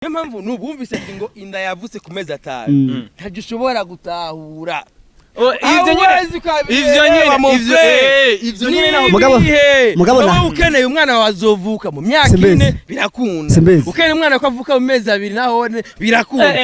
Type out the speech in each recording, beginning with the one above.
Niyo mpamvu nubumvise ngo inda yavutse ku mezi 5 ntagishobora gutahura ivyo nyene mugabo naho ukeneye umwana wazovuka mu myaka 4 birakunda ukeneye umwana ko avuka mu mezi 2 naho birakunda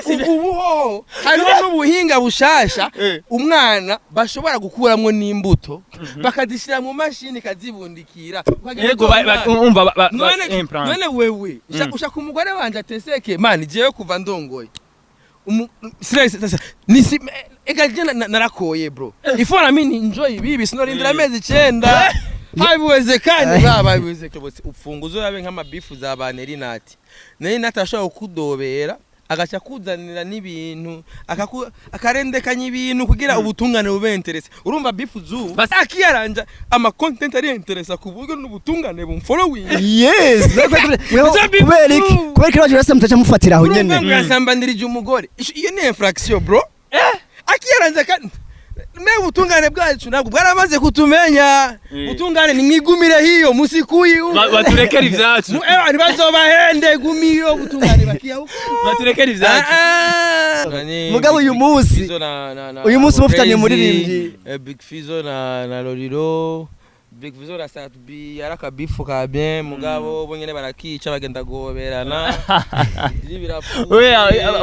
ubu hariho n'ubuhinga bushasha umwana bashobora gukuramwo n'imbuto bakadishira mu mashini kazibundikira yego umva none wewe ushaka umugore wanje ateseke man jewe kuva ndongoye nisi ega narakoye bro ifora mini enjoy bibi sinorindira amezi 9 habiweze kandi babiweze ufunguzo yabe nk'ama bifu za banerinati nari natashaka kudobera agacha kuzanira n'ibintu akarendekanya ibintu kugira ubutungane bube interesse urumva bifu zu basakiyaranja ama content ari interesse ku buryo n'ubutungane bumfollowing yes kubera ko rase mutacha mufatira aho nyene ngasambandirije umugore iyo ni infraction bro akiyaranja kandi me butungane bwacu nabwo bwaramaze kutumenya butungane nimwigumire hiyo musikuyi baturekera ivyacu ntibazobahende gumiyo butungane bakiya baturekera ivyacu mugabo uyu munsi mufitanye muririmbyi Big Fizzo na Lolilo Big Fizzo na Satbi yaraka bifu ka bien mugabo bo nyene barakica bagenda goberana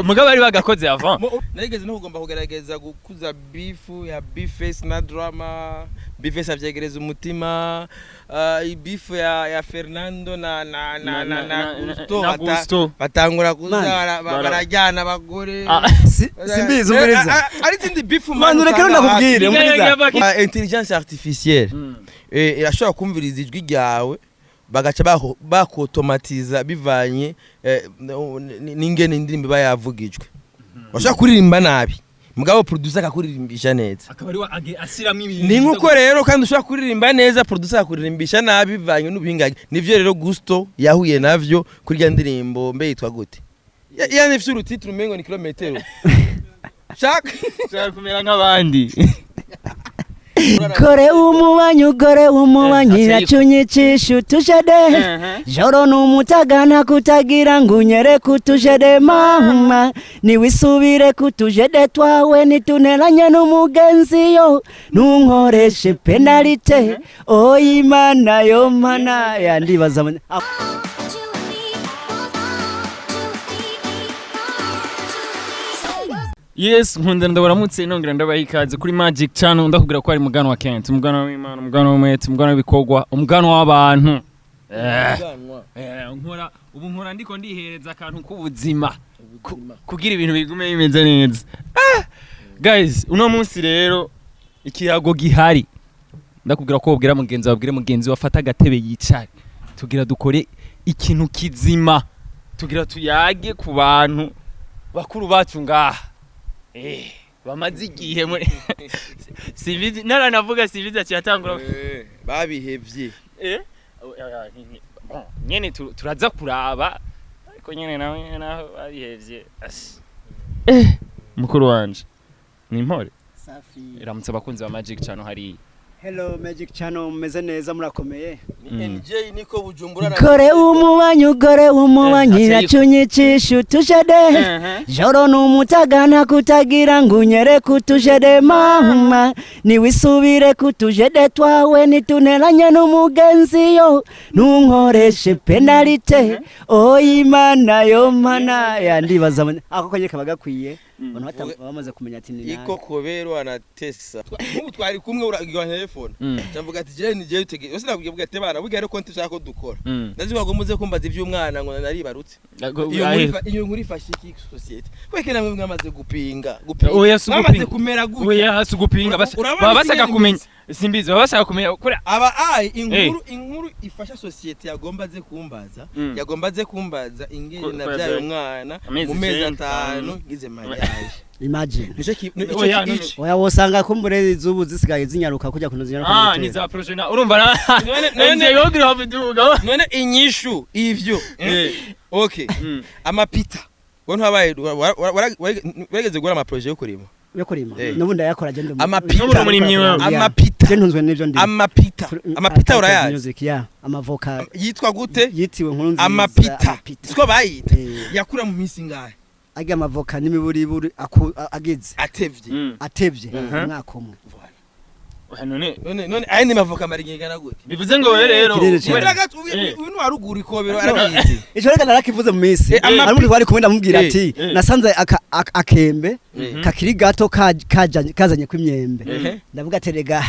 mugabo ari bagakoze avant narigeze no kugomba kugerageza gukuza bifu ya Bface na drama Bface avyegereza umutima bifu ya Fernando na Gusto batangura kuza barajyana abagore simbizo umuriza ari tindi bifu manu rekero ndakubwire umuriza intelligence artificielle irashobora kumviriza ijwi ryawe bagaca bakotomatiza bivanye n'ingene indirimbo bayavugijwe bashaka kuririmba nabi mugabo producer akakuririmbisha neza akaba ari asiramo ibintu ni nkuko rero kandi ushaka kuririmba neza producer akakuririmbisha nabi bivanye n'ubuhinga nivyo rero Gusto yahuye navyo kuri ya ndirimbo mbe yitwa gute yani ifite urutitre umengo ni kilometero shaka kumera nk'abandi Gore umubanyi nacunyichisha utujede joro n'umutagana kutagira ngunyere kutujede mama niwisubire kutujede twawe nituneranye n'umugenzi yo nunkoreshe penalite oyimana yo mana yandibaza Yes, nkunda ndabaramutse nongera ndabahikaze kuri Magic Channel ndakubwira ko ari mugano wa Kent, mugano w'Imana, mugano w'umwete, mugano w'ibikogwa, umugano w'abantu. Nkora ndiko ndihereza akantu k'ubuzima kugira ibintu bigume bimeze neza. Guys, uno munsi rero ikiyago gihari. Ndakubwira ko ubwira mugenzi wafata agatebe yicare. Tugira dukore ikintu kizima. Tugira tuyage ku bantu bakuru bacu ngaha. Bamaze igihe muri Sivizi naranavuga Sivizi cyatangura babihevye nyene turaza kuraba ariko nyene naho babihevye mukuru wanje ni impore safi iramutse abakunzi ba Magic Channel hari Hello Magic Channel meze neza murakomeye NJ niko Bujumbura Gore umubanyi nacunyichisha utujede joro n'umutagana kutagira ngunyere kutujede mama niwisubire kutujede twawe nituneranye n'umugenzi yo nunkoreshe penalite oyimana yo mana yandibaza ako kanye kabagakwiye abantu bamaze kumenya ati ni iko kobero anatesa ubu twari kumwe uragwa telefone cyamvuga ati je ni je utege ose nakubwiye ati bana bugira ko nti ushaka dukora ndazi ngo muze kumbaza ivy'umwana ngo naribarutse iyo nkuri fashe iki societe kweke namwe mwamaze gupinga oya mwamaze kumera gute oya hasi gupinga baba basaka kumenya simbizi baba basaka kumenya kuri aba inkuru ifasha societe yagombaze kumbaza ingene navyaye umwana mu mezi 5 ngize mariage imagine oya wosanga kumbure izubu zisigaye zinyaruka kujya kunozinyaruka ni za project urumva none yogira havuduga none inyishu ivyo okay amapita wontu habaye warageze gura ama project yo kurima yo kurima nubundi yakora je ndumva amapita amapita je ntunzwe n'ivyo ndi amapita urayazi music ya amavoka yitwa gute yitiwe nkuru nziza amapita siko bayita yakura mu minsi ngahe ajya amavoka n'imiburiburi ageze atevye umwaka umwe none ayi ni mavoka marigengana gute bivuze ngo we rero uyu warugura ikobero arabizi ico reka narakivuze mu minsi ari wari kumenda mubwira ati nasanze akembe kakiri gato kazanye kw'imyembe ndavuga terega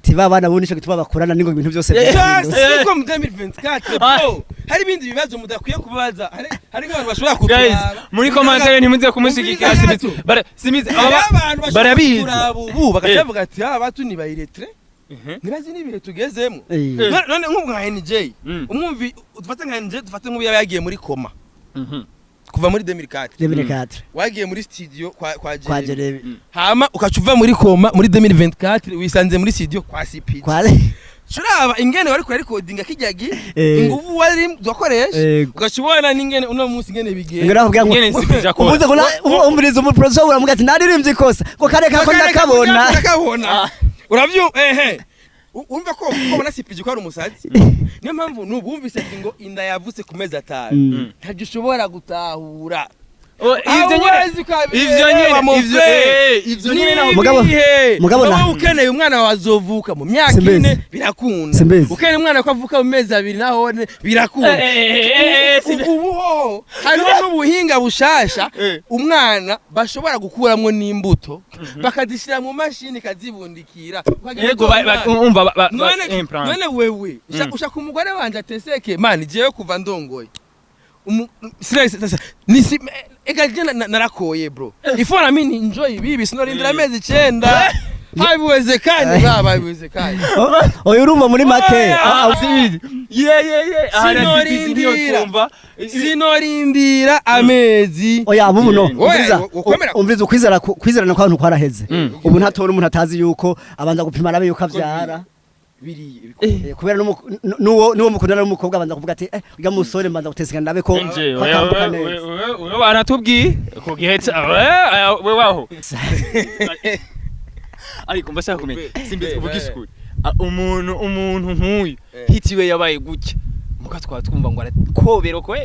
tiba abana bundi cyo gituma bakurana ningo ibintu byose siko mu 2024 hari ibindi bibazo mudakwiye kubaza hari abantu bashobora kutura guys muri commentaire ntimuze kumushigikira simize abantu barabizi ubu bakavuga ati abatu ni bayiretre nibazi nibihe tugezemo none nka NJ umwumvi dufate nka NJ dufate nk'ubu yagiye muri koma kuva muri 2004 wagiye muri studio kwa Jeremy hama ukacuva muri koma muri 2024 wisanze muri studio kwa CP Shuraba ingene wari recordinga kijyagi inguvu wari dokoresha ugashubona ningene uno munsi ngene bigenda ngene nsipija ko umuze ko umviriza umu producer uramuga ati naririmbye kosa ko kare kako ndakabona uravyo umva ko ubona CPG ko ari umusazi niyo mpamvu nubumvise ngo inda yavutse ku mezi 5 ntabyo ushobora gutahura ivyo nyene mugabo ukeneye umwana wazovuka mu myaka 4 birakunda ukeneye umwana ko avuka mu mezi 2 naho birakunda ubu hariho n'ubuhinga bushasha umwana bashobora gukuramwo n'imbuto bakadishira mu mashini kazibundikira yego umva none wewe ushaka umugore wanje ateseke man jewe kuva ndongoye egaje narakoye bro ifora mimi enjoy bibi sinorindira amezi 9 habiweze kandi babiweze kandi oyo urumva muri make sinorindira amezi oya abuno umviza kwizerana kwa bantu kwaraheze ubu ntatora umuntu atazi yuko abanza gupima nabe yuko avyara kubera nuwo mukundana n'umukobwa abanza kuvuga ati uga musore mbanza guteseka ndabe ko atambuka neza wewe baratubwiye ko gihetse we waho ariko mbashaka kumenya simbizi uvugisha ukuri umuntu nk'uyu hitiwe yabaye gucya muka twatwumva ngo arakobero ko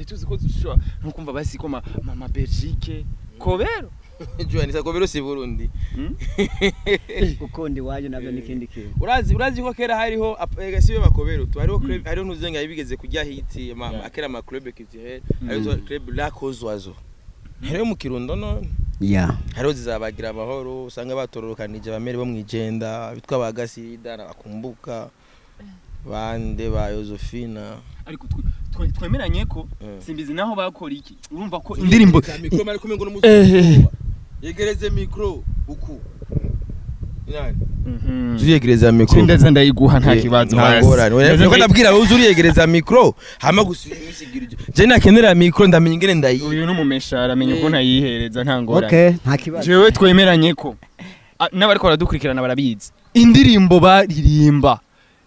tuzi ko dushobora ntukumva basi ko mama Belgique kobero Joani sakobero si Burundi ukondi waje nabyo nikindi kintu urazi ko kera hariho sibe bakobero tu hariho ntuzenga yibigeze kujya hiti akera ma club culturel hariho club La Kozwazo hariho mu Kirundo none hariho zizabagira amahoro usanga batorokanije bamere bo mwijenda bitwa bagasida nabakumbuka bande ba Josephina ariko twemeranye ko simbizi naho bakora iki urumva ko indirimbo mikro mari kumengo n'umuzi yegereze mikro uku Zuriyegereza mikro ndaza ndayiguha nta kibazo nko ndabwira wowe zuriyegereza mikro hama gusigira je nakenera mikro ndamenye ingene ndayi uyu n'umumeshara amenye ko ntayihereza nta ngora nta kibazo jewe twemeranye ko n'abariko baradukurikirana barabizi indirimbo baririmba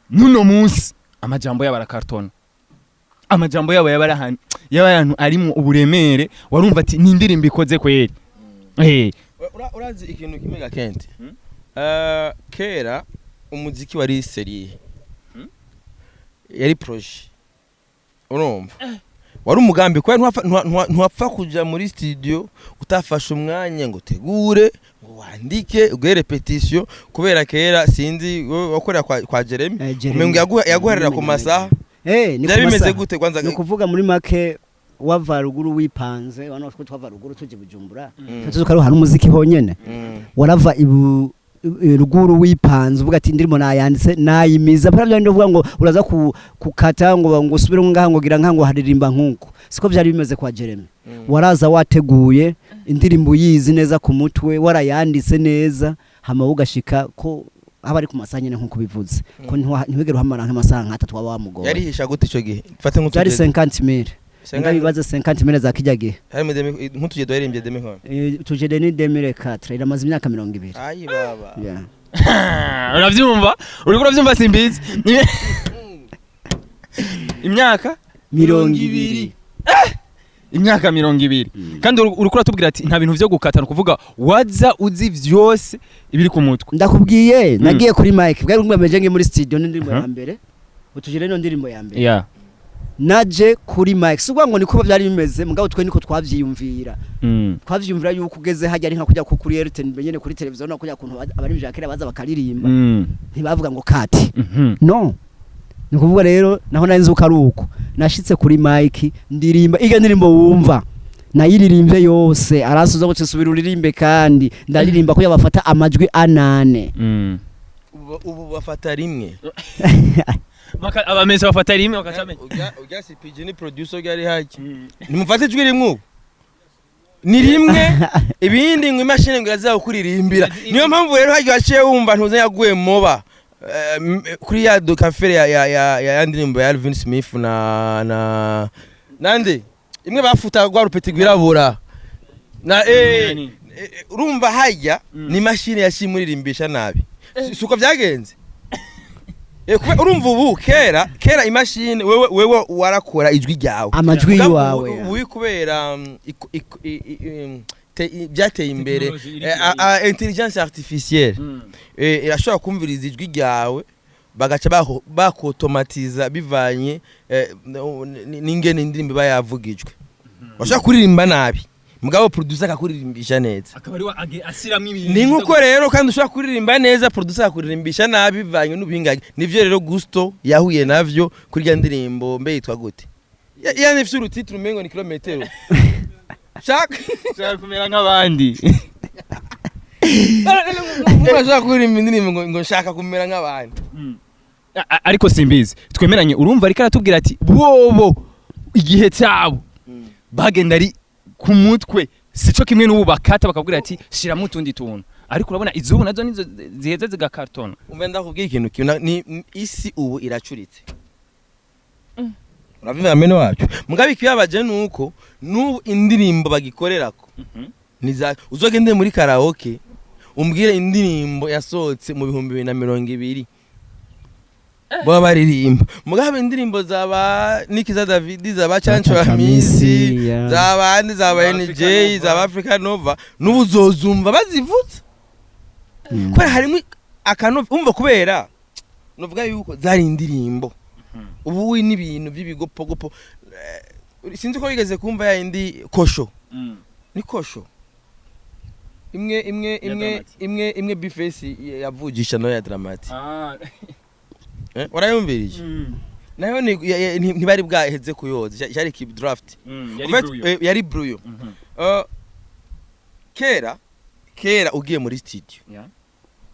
nuno munsi amajambo y'abarakartona amajambo yabo y'abantu ari mu uburemere warumva ati ni indirimbo ikoze kweri urazi ikintu kimega kenti kera umuziki wari serie yari projet urumva wari umugambi kwa ntwapfa kuja muri studio utafasha umwanya ngo tegure ngo wandike ugere repetition kubera kera sinzi wakorera kwa Jeremy umengo yaguharira ku masaha bimeze gute kwanza no kuvuga muri make wava ruguru wipanze wana ko twava ruguru tuje Bujumbura tuzuka ro hari umuziki honyene warava ruguru wipanze uvuga ati ndirimo nayanditse nayimiza para byo uvuga ngo uraza kukata ngo usubire ngaha ngo gira nkango haririmba nkuko siko byari bimeze kwa Jeremy waraza wateguye indirimbo yizi neza ku mutwe warayanditse neza hama ugashika ko abari ku masanya nkuko bivuze ko ntiwegera uhamara nk'amasaha nk'atatu waba wamugora yarihisha gute ico gihe fate nk'utu yari 50000 ngabibaze 50000 za kijyage hari nk'utuje doherimbye demi nko tuje ni 2004 iramaze imyaka 20 ayi baba uravyumva uri kuravyumva simbizi imyaka 20 imyaka 20 kandi urukura tubwira ati nta bintu vyo gukatana kuvuga waza uzi vyose ibiri ku mutwe ndakubwiye nagiye kuri mic bwari ngumbeje ngi muri studio n'indirimbo ya mbere utujire no ndirimbo ya mbere yeah naje kuri mic sugwa ngo niko byari bimeze mugabo twe niko twavyiyumvira twavyiyumvira yuko ugeze hajya ari nka kujya ku kuri RTN benyene kuri televiziyo no kujya kuntu abari jakera baza bakaririmba ntibavuga ngo kati no nikuvuga rero naho nari nzuka ruko nashitse kuri mic ndirimba iga ndirimbo wumva nayiririmbye yose arasuza gutse subira uririmbe kandi ndaririmba ko yabafata amajwi 8 ubu bafata rimwe abameze bafata rimwe bakacame ujya CPG ni producer yari haje nimufate ijwi rimwe ubu ni rimwe ibindi ngo imashini ngo yaza kuririmbira niyo mpamvu rero haje waciye wumva ntuze yaguye moba kuri ya do cafe ya ndirimbo ya Alvin Smith na nande imwe bafuta gwa rupeti gwirabura na urumva hajya ni mashini yashimuririmbisha nabi suko byagenze urumva ubu kera imashini wewe warakora ijwi ryawe amajwi yawe ubu kubera byateye imbere intelligence artificielle irashobora kumviriza ijwi ryawe bagaca bakotomatiza bivanye n'ingene indirimbo bayavugijwe bashaka kuririmba nabi mugabo producer akakuririmbisha neza akaba ari asiramo ibintu ni nkuko rero kandi ushaka kuririmba neza producer akuririmbisha nabi bivanye n'ubingage nivyo rero Gusto yahuye navyo kuri ya ndirimbo mbe yitwa gute yani ifite urutitiro umengo ni kilometero shaka kumera nk'abandi urashaka kuririmba indirimbo ngo nshaka kumera nk'abandi ariko simbizi twemeranye urumva ariko aratubwira ati bobo igihe cyabo bagenda ari ku mutwe sico kimwe n'ubu bakata bakabwira ati shiramo utundi tuntu ariko urabona izubu nazo nizo ziheze zigakartona umenda kubwira ikintu ni isi ubu iracuritse uravuga ameno wacu mugabe kiyabaje nuko n'ubu indirimbo bagikorerako niza uzogende muri karaoke umbwire indirimbo yasohotse mu 2020 baba baririmba mugabe indirimbo zaba Nikiza David zaba Chancho Hamisi zaba zaba NJ zaba Africa Nova n'ubuzozumva bazivutse kwera harimo akanova umva kubera novuga yuko zari indirimbo ubu n'ibintu by'ibigopogopo sinzi ko bigeze kumva ya indi kosho ni kosho imwe bifesi yavugisha no ya Dramati warayumvirije nayo ntibari bwaheze kuyoza cyari keep draft yari bruyo kera ugiye muri studio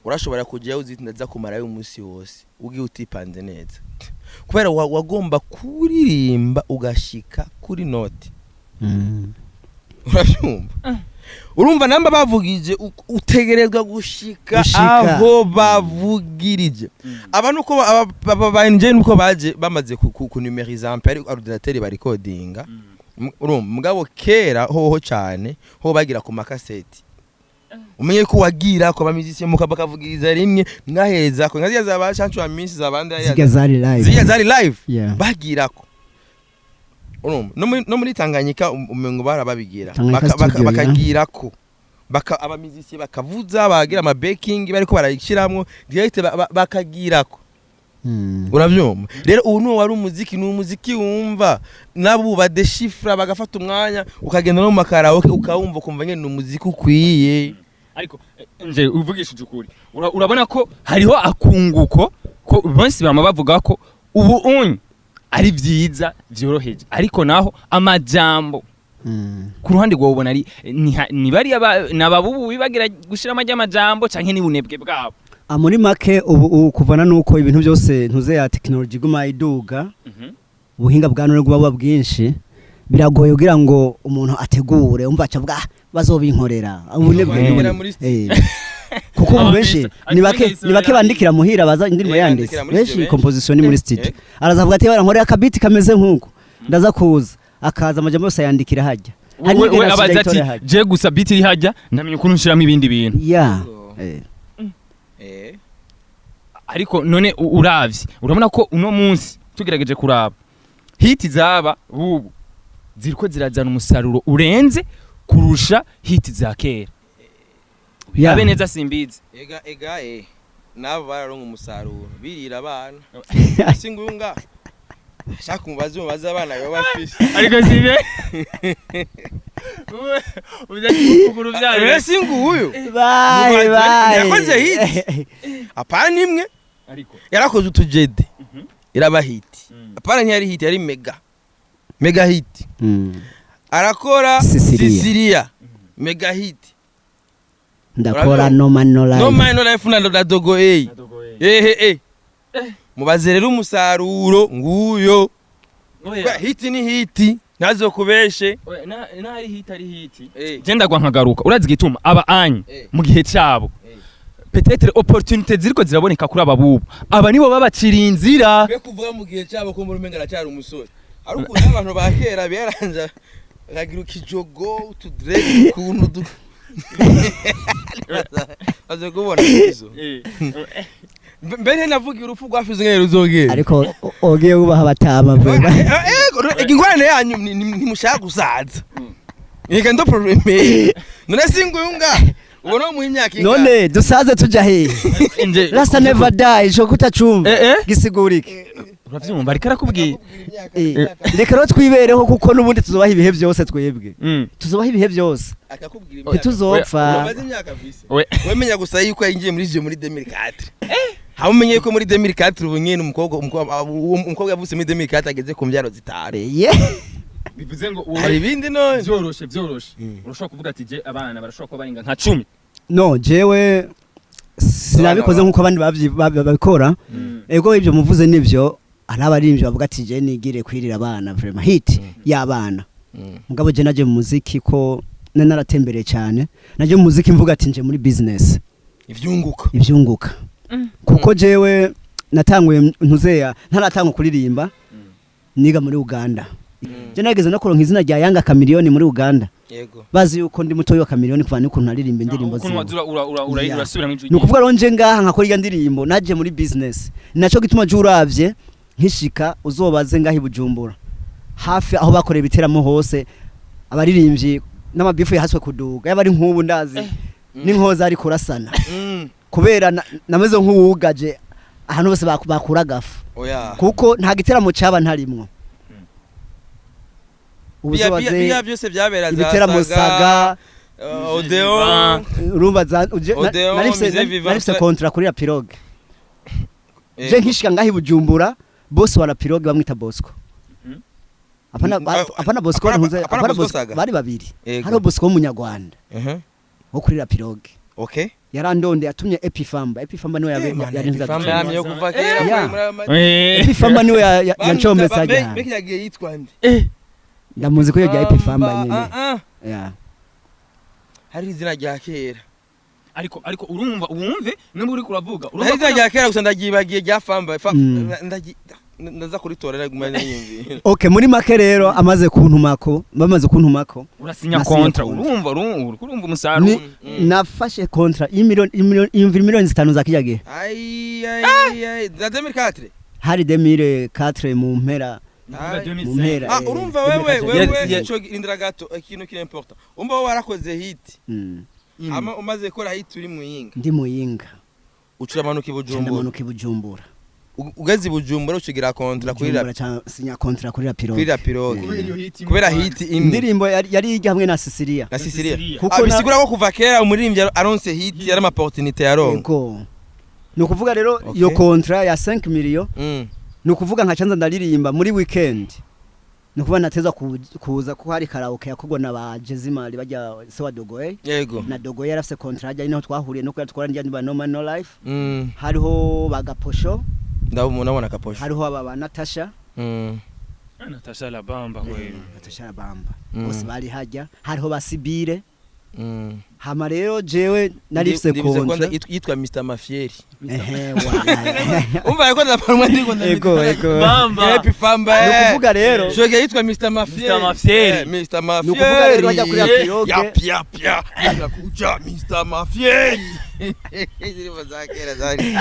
urashobora kujya uzitindaza kumara umunsi wose ugiye utipanze neza kubera wagomba kuririmba ugashika kuri note urabyumva urumva namba bavugije utegerezwa gushika aho bavugirije abantu ko abanje nuko baje bamaze ku numeriza ampere ordinateur bari codinga urumva mugabo kera hoho cyane ho bagira ku makaseti umenye ko wagira ko abamizisi mukabakavugiriza rimwe mwaheza ko nkaziya zaba Chancho Hamisi zabanda ziga zari live bagira ko no muri Tanganyika umengo barababigira bakagira ko abamizisi bakavuza bagira ama baking bariko barayishiramwo direct bakagira ko uravyumva rero ubu no wari umuziki wumva nabo badeshifra bagafata umwanya ukagenda no mu makaraoke ukawumva kumva nyene umuziki ukwiye ariko nje uvugishije ukuri urabona ko hariho akunguko ko bonse bama bavuga ko ubu unyi ari vyiza vyoroheje ariko naho amajambo ku ruhande gwo ubona ari ni bari nababubu bibagira gushira amajambo canke ni bunebwe bwabo muri make ubu kuvana nuko ibintu byose ntuze ya technology guma iduga ubuhinga bwa none bwa bwinshi biragoye kugira ngo umuntu ategure umva acabwa bazobinkorera kuko benshi ni bake bandikira muhira baza indirimbo yanditse benshi composition muri studio arazavuga ati barankorera akabiti kameze nkuko ndaza kuza akaza amajambo yose yandikira hajya we abaza ati je gusa beat iri hajya ndamenye ukuntu nshiramo ibindi bintu ariko none uravye urabona ko uno munsi tugerageje kuraba hit zaba ubu ziriko zirazana umusaruro urenze kurusha hit za kera Yeah. abe neza simbizi ega nabo bararonka umusaruro birira abana singunga shaka umubaze abana yo bafise ariko sibe kuguru byayo singuyu Bye. yakoze hit apana imwe ariko yarakoze utujede iraba hit apana ntiyari hit yari mega hit arakora Sicilia mega hit ndakora no man no life no man no life na dogo mubaze rero umusaruro nguyo hit ni hit nazo kubeshe na ari hit ari hit je ndagwa nkagaruka urazi gituma aba anye mu gihe cyabo peut-être opportunité ziriko ziraboneka kuri ababubu aba nibo babacira inzira be kuvuga mu gihe cyabo ko muri mengara cyari umusore ariko n'abantu bakera byaranja akagira ukijogo utudrede kuntu aze kubona izo mbere navuga urufu rwafize ngere ruzogera ariko ogiye ubaha batama beba ingwane yanyu ntimushaka gusaza nika ndo probleme none singuyunga ubona mu imyaka inga none dusaze tuja he rasta never die cyo kutacumva gisigurike uravyumva ariko arakubwiye reka rero twibereho kuko nubundi tuzobaha ibihe byose twebwe tuzobaha ibihe byose akakubwira ntituzopfa umaze imyaka vise wemenya gusa yuko yinjiye muri je muri 2004 hamenye ko muri 2004 ubu nyene umukobwa yavuse muri 2004 ageze ku mbyaro zitare bivuze ngo hari ibindi no byoroshe urashobora kuvuga ati je abana barashobora kuba baringa nka 10 no jewe sinabikoze nkuko abandi babikora ego ibyo muvuze nivyo arabarimvye bavuga ati je nigire kwirira abana vraiment hit y'abana mugabo je naje mu muziki ko naratembereye cyane naje mu muziki mvuga ati nje muri business ivyunguka kuko jewe natanguye ntuzeya ntaratanga kuririmba niga muri Uganda je nageze no kuronka izina rya Yanga Chameleone muri Uganda yego bazi yuko ndi mutoyi wa Chameleone kuva n'ukuntu naririmba indirimbo ziwe urasubira mu ijwi nukuvuga ronje ngaha nkakora iyo ndirimbo naje muri business naco gituma je uravye nkishika uzobaze ngahi Bujumbura hafi aho bakoreye ibiteramo hose abaririmbyi n'amabifu yahaswe kuduga yabari nk'ubu ndazi n'inkoza ari kurasana kubera nameze nk'uwugaje ahantu bose bakura gafu kuko nta giteramo cyaba ntarimwo biya byose byabera za ibiteramo saga Odeon urumva narifise kontra kuri la pirogue je nkishika ngahi Bujumbura boss wa la pirogue bamwita Bosco apana Bosco apana Bosco bari babiri haro Bosco w'umunyarwanda wo kuri la pirogue okay yarandonde yatumye Epifamba niwe yarinza Epifamba yo kuva kera Epifamba niwe yancomesa cyane mbeki yagiye yitwande ndamuzi ko yagiye Epifamba nyene hari izina rya kera ariko urumva wumve nimba uri kuravuga urumva izina rya kera gusa ndagibagiye rya Famba ndaza kuritorera gumanya yimvi okay muri make rero amaze kuntumako bamaze kuntumako urasinya kontra urumva umusaruro nafashe kontra miliyoni 5 za kijage za 2004 hari 2004 mu mpera urumva wewe cyo indira gato ikintu kiri important umba warakoze hit ama umaze gukora hit uri muyinga ndi muyinga ucuramanuka ibujumbura ugeze ibujumbura ucigira kontra kuri sinya kontra kuri la pirogue kubera hit indirimbo yari ijya hamwe na Sicilia kuko bisigura ko kuva kera umuririmbyi aronse hit yari ama opportunity yaronka nukuvuga rero iyo kontra ya 5 million nukuvuga nka chanza ndaririmba muri weekend nukuvuga nateza kuza ko hari karaoke yakogwa na ba Jezimali bajya se wa Dogoye yego na Dogoye yarafise contract ajya niho twahuriye no twara njya niba no man no life hariho bagaposho ndabona kaposho hariho aba Natasha Natasha la bamba kweli Natasha la bamba bose bari hajya hariho basibire hama rero jewe narifise kontra yitwa Mr Mafieri umva yako ndaparumwa ndiko ego bamba happy Famba nukuvuga rero shoge yitwa Mr Mafieri nukuvuga rero bajya kuri pirogue yapya kuja Mr Mafieri ziriba zakera zari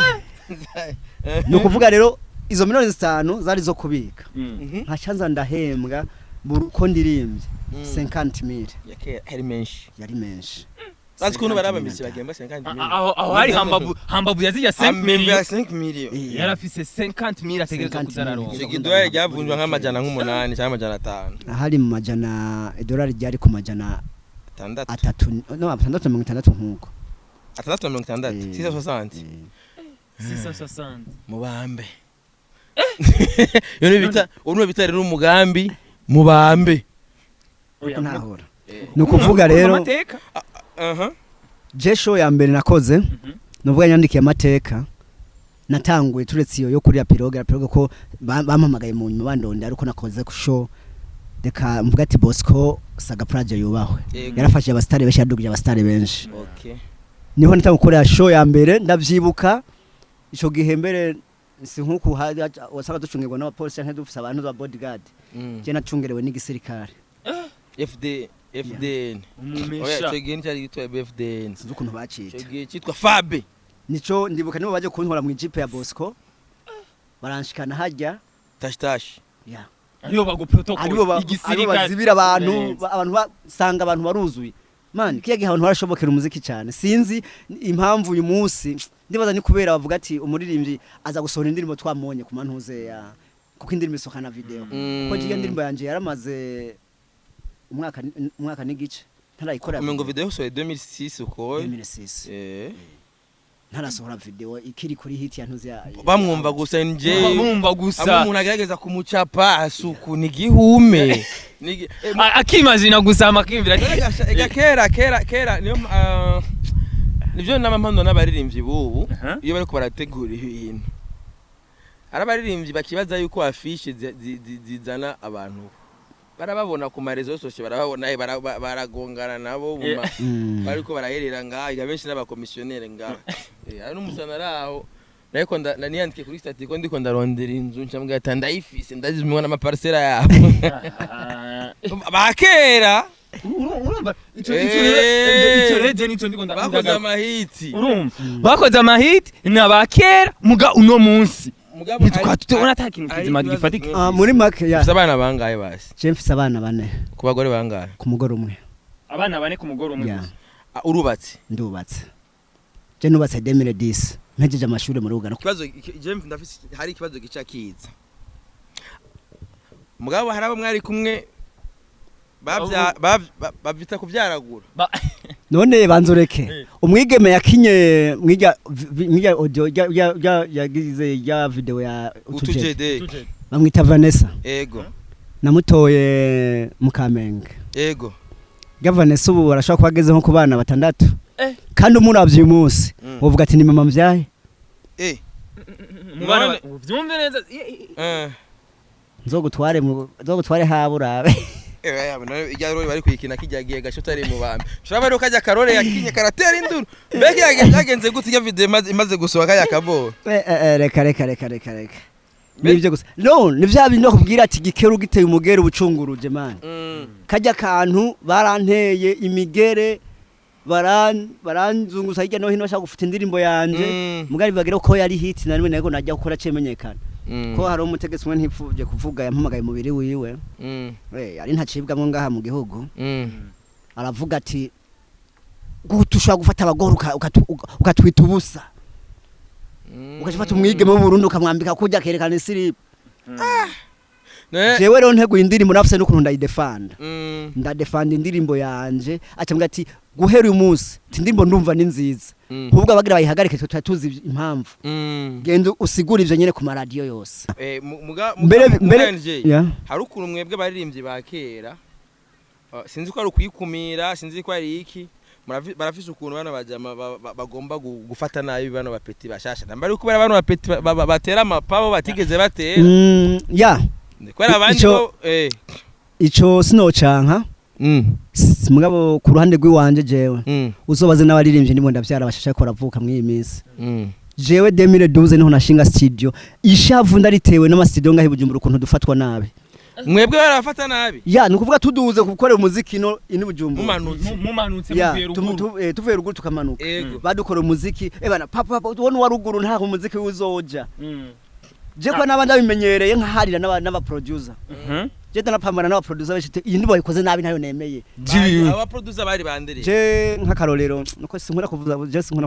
nukuvuga rero izo miliyoni 5 zari zo kubika nka chanza ndahembwa buruko ndirimbye 50,000 yari menshi yari menshi bazi kuntu baraba misi bagenda 50,000 aho hari hambavu yazija 5 million yarafise 50,000 ategereza kuzararonka idolari ryavunjwa nk'amajana nk'umunani cyangwa amajana 5 hari mu majana idolari ryari ku majana 6 660 nkuko 660 660 mubambe yone bita urumwe bita rero umugambi mubambe ntahora nukuvuga rero je show ya mbere nakoze nuvuga yandikiye amateka natanguye turetse iyo yo kuri pirogue ko bampamagaye mu nyuma bandonde ariko nakoze ku show deka mvuga ati Bosco Saga Praje yubahwe yarafashije abastari benshi yadugije abastari benshi okay niho nita gukora show ya mbere ndavyibuka ico gihe mbere si nkuko wasanga ducungirwa n'abapolisi nke dufise abantu ba bodyguard je nacungerewe n'igisirikare FDN oya cyo gihe cyari gitwa FDN zukuntu bacita cyo gihe cyitwa Fabe nico ndibuka nibo baje kuntwara mu ijipe ya Bosco baranshikana hajya tash ya ariyo bago protocol igisirikare bazibira abantu basanga abantu baruzuye man kiyagiye abantu barashobokera umuziki cyane sinzi impamvu uyu munsi ndibaza ni kubera bavuga ati umuririmbyi aza gusohora indirimbo twamonye ku mantuze ya kuko indirimbo isokana video ko giye indirimbo yanje yaramaze umwaka n'igice ntarayikora ngo video so 2006 uko 2006 ntarasohora video ikiri kuri hit ya ntuze ya bamwumva gusa nje bamwumva gusa umuntu agerageza kumucapa asuku ni gihume akimagina gusa amakimvira kera niyo nivyo n'amapando n'abaririmbyi bubu iyo bariko barategura ibintu arabaririmbyi bakibaza yuko afishe zizana abantu barababona ku marezo sosio barababona baragongana nabo bariko baraherera ngaho benshi n'abakomissionnaire ngaho ari n'umusana raho nariko naniyandikiye kuri stati ko ndiko ndarondera inzu ncambwa ati ndayifise ndazimwe n'amaparcela yabo bakera urumva ico reje nico ndiko bakoze amahiti bakoze amahiti n'abakera muga uno munsi nitwatubona atakintu kizima gifatika muri make ya abana bangaye basi je mfise abana 4 ku bagore bangaye ku mugore umwe abana 4 ku mugore umwe urubatse ndubatse je nubatse 2010 mpejeje amashuri muri Uganda kibazo je ndafise hari ikibazo gica kiza mugabo harabo mwari kumwe bavita kuvyaragura none banzoreke umwigeme yakinye mwiga audio yagize ya video ya utujede bamwita Vanessa ego namutoye mukamenge ego Vanessa ubu arashaka kubageze nko ku bana 6 kandi umuravye uyu munsi uvuga ati ni mama mvyaye mwana uvyumve neza nzogutware haburabe ijyaro bari kwikina kijagiye gashotari mu bambe shaba rero kajya karore yakinye karatera induru mbega yagenze gute ya video imaze gusohoka yakabo reka nibyo gusa no nivyabi no kubwira ati gikeru giteye umugere ubucunguruje man kajya kantu baranteye imigere baranzungusa hirya no hino bashaka gufuta indirimbo yanje mugari bagire ko yari hit na rimwe nago najya gukora cemenyekana ko hari umutegetsi mwe ntipfuje kuvuga yampamagaye mubiri wiwe ari ntacibwa ngo ngaha mu gihugu aravuga ati gutushwa gufata abagore ukatwita ubusa ukashifata umwigeme mu Burundi ukamwambika kujya kerekana isiri jewe rero nteguye indirimbo nafise no kuntu ndayidefanda ndadefanda indirimbo yanje acambwa ati guhera uyu munsi indirimbo ndumva ni nziza ubwo abagira bayihagarike tutatuzi impamvu genda usigura ivyo nyene ku radio yose mbere hari ukuntu mwebwe baririmbyi bakera sinzi ko ari kuyikumira sinzi ko ari iki barafise ukuntu bana bajama bagomba gufata nabi bano bapeti bashasha nambari uko bano bapeti batera amapabo batigeze batera ya kwera abandi ico sinocanka mugabo ku ruhande rw'iwanje jewe uzobaze n'abaririmbye ndimo ndavyara bashasha ko ravuka muri iyi minsi jewe 2012 niho nashinga studio ishavu ndaritewe n'amastudio ngahe Bujumbura ukuntu dufatwa nabi mwebwe barafata nabi ya nukuvuga tuduze gukorera umuziki no ini Bujumbura mumanutse tuvuye ruguru tukamanuka badukora umuziki bana papa ubona wa ruguru nta umuziki uzoja je ko nabandi bimenyereye nkaharira n'aba producer je ndanapambana n'aba producer benshi iyi ndirimbo bayikoze nabi ntayo nemeye aba producer bari bandere je nk'akarorero nuko sinkunda